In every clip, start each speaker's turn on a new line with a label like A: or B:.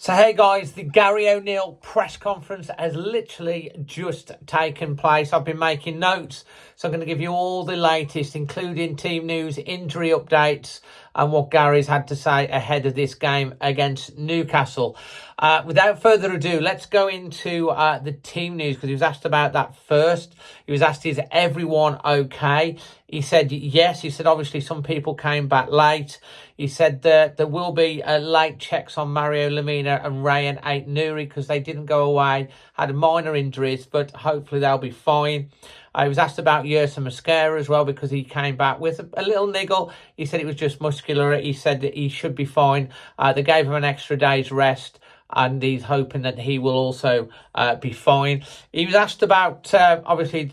A: So hey guys, the Gary O'Neill press conference has literally just taken place. I've been making notes, so I'm going to give you all the latest, including team news, injury updates, and what Gary's had to say ahead of this game against Newcastle. Without further ado, let's go into the team news, because he was asked about that first. He was asked, is everyone okay? He said yes. He said obviously some people came back late. He said that there will be late checks on Mario Lemina and Ryan Ait-Nouri because they didn't go away, had minor injuries, but hopefully they'll be fine. He was asked about Yersa Mosquera as well, because he came back with a little niggle. He said it was just muscular. He said that he should be fine. They gave him an extra day's rest, and he's hoping that he will also be fine. He was asked about, obviously,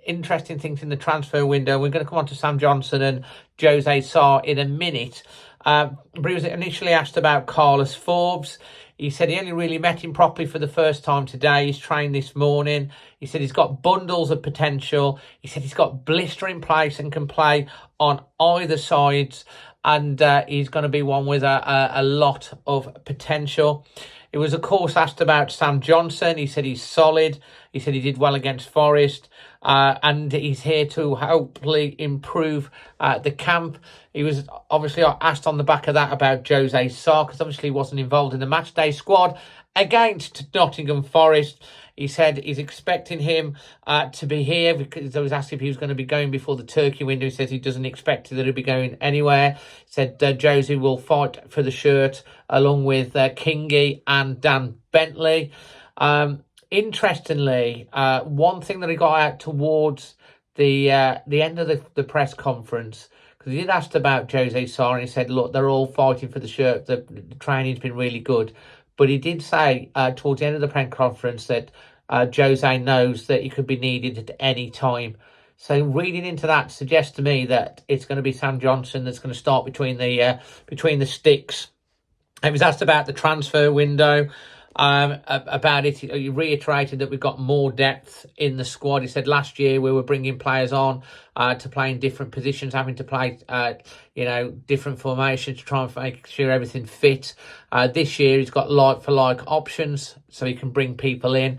A: interesting things in the transfer window. We're going to come on to Sam Johnson and Jose Sarr in a minute. But he was initially asked about Carlos Forbes. He said he only really met him properly for the first time today. He's trained this morning. He said he's got bundles of potential. He said he's got blister in place and can play on either sides. And he's going to be one with a lot of potential. He was, of course, asked about Sam Johnson. He said he's solid. He said he did well against Forest. And he's here to hopefully improve the camp. He was obviously asked on the back of that about Jose Sarr, because obviously he wasn't involved in the matchday squad against Nottingham Forest. He said he's expecting him to be here, because I was asked if he was going to be going before the Turkey window. He says he doesn't expect that he'll be going anywhere. He said Jose will fight for the shirt along with Kingy and Dan Bentley. Interestingly, one thing that he got out towards the end of the press conference, because he did ask about Jose Sarr, and he said, look, they're all fighting for the shirt. The training's been really good. But he did say towards the end of the press conference that Jose knows that he could be needed at any time. So reading into that suggests to me that it's going to be Sam Johnson that's going to start between the sticks. He was asked about the transfer window. About it, he reiterated that we've got more depth in the squad. He said last year we were bringing players on to play in different positions, having to play different formations to try and make sure everything fit. This year he's got like for like options, so he can bring people in,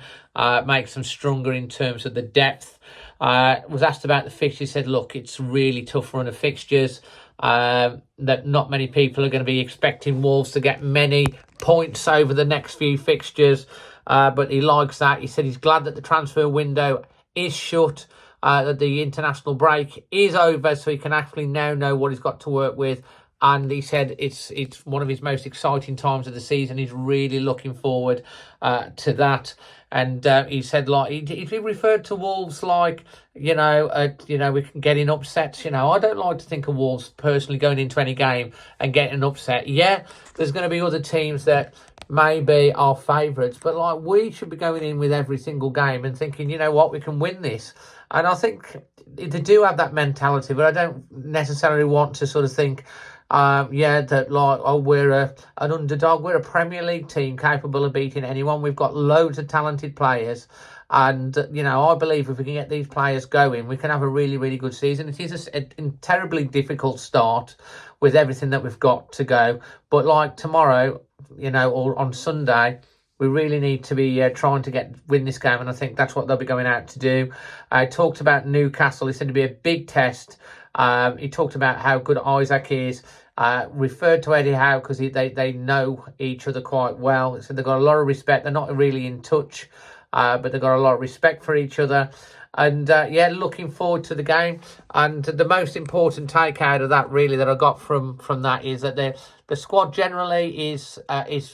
A: make them stronger in terms of the depth. Was asked about the fixtures. He said, look, it's really tough run of fixtures. That not many people are going to be expecting Wolves to get many points over the next few fixtures, but he likes that. He said he's glad that the transfer window is shut, that the international break is over, so he can actually now know what he's got to work with. And he said it's one of his most exciting times of the season. He's really looking forward to that. And he said, like, he referred to Wolves like, we can get in upsets. I don't like to think of Wolves personally going into any game and getting upset. Yeah, there's going to be other teams that maybe are favourites, but like we should be going in with every single game and thinking, you know what, we can win this. And I think they do have that mentality, but I don't necessarily want to sort of think, that like, oh, we're an underdog. We're a Premier League team capable of beating anyone. We've got loads of talented players, and I believe if we can get these players going, we can have a really, really good season. It is a terribly difficult start with everything that we've got to go, but like tomorrow, or on Sunday, we really need to be trying to win this game, and I think that's what they'll be going out to do. I talked about Newcastle. He said it'd be a big test. He talked about how good Isaac is, referred to Eddie Howe because they know each other quite well. So they've got a lot of respect. They're not really in touch, but they've got a lot of respect for each other. And, looking forward to the game. And the most important take out of that, really, that I got from that is that the squad generally is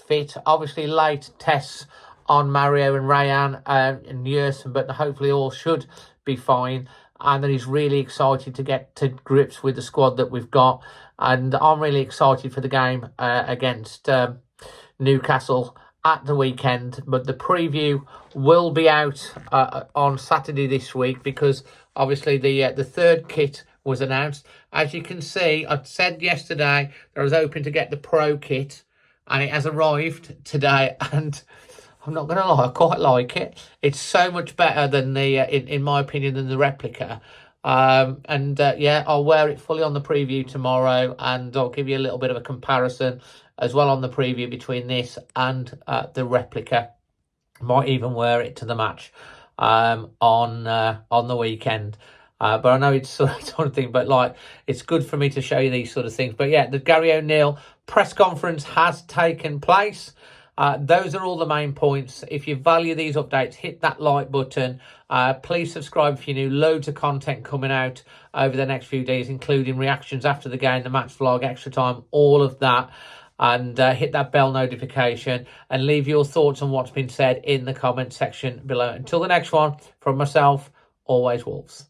A: fit. Obviously, late tests on Mario and Rayan and Yerson, but hopefully all should be fine. And that he's really excited to get to grips with the squad that we've got. And I'm really excited for the game against Newcastle at the weekend. But the preview will be out on Saturday this week, because obviously the third kit was announced. As you can see, I said yesterday that I was hoping to get the pro kit, and it has arrived today. And I'm not going to lie, I quite like it. It's so much better than in my opinion, than the replica. I'll wear it fully on the preview tomorrow, and I'll give you a little bit of a comparison as well on the preview between this and the replica. Might even wear it to the match on the weekend. But I know it's sort of thing, but like, it's good for me to show you these sort of things. But yeah, the Gary O'Neill press conference has taken place. Those are all the main points. If you value these updates, hit that like button. Please subscribe if you're new. Loads of content coming out over the next few days, including reactions after the game, the match vlog, extra time, all of that. And hit that bell notification and leave your thoughts on what's been said in the comment section below. Until the next one, from myself, always Wolves.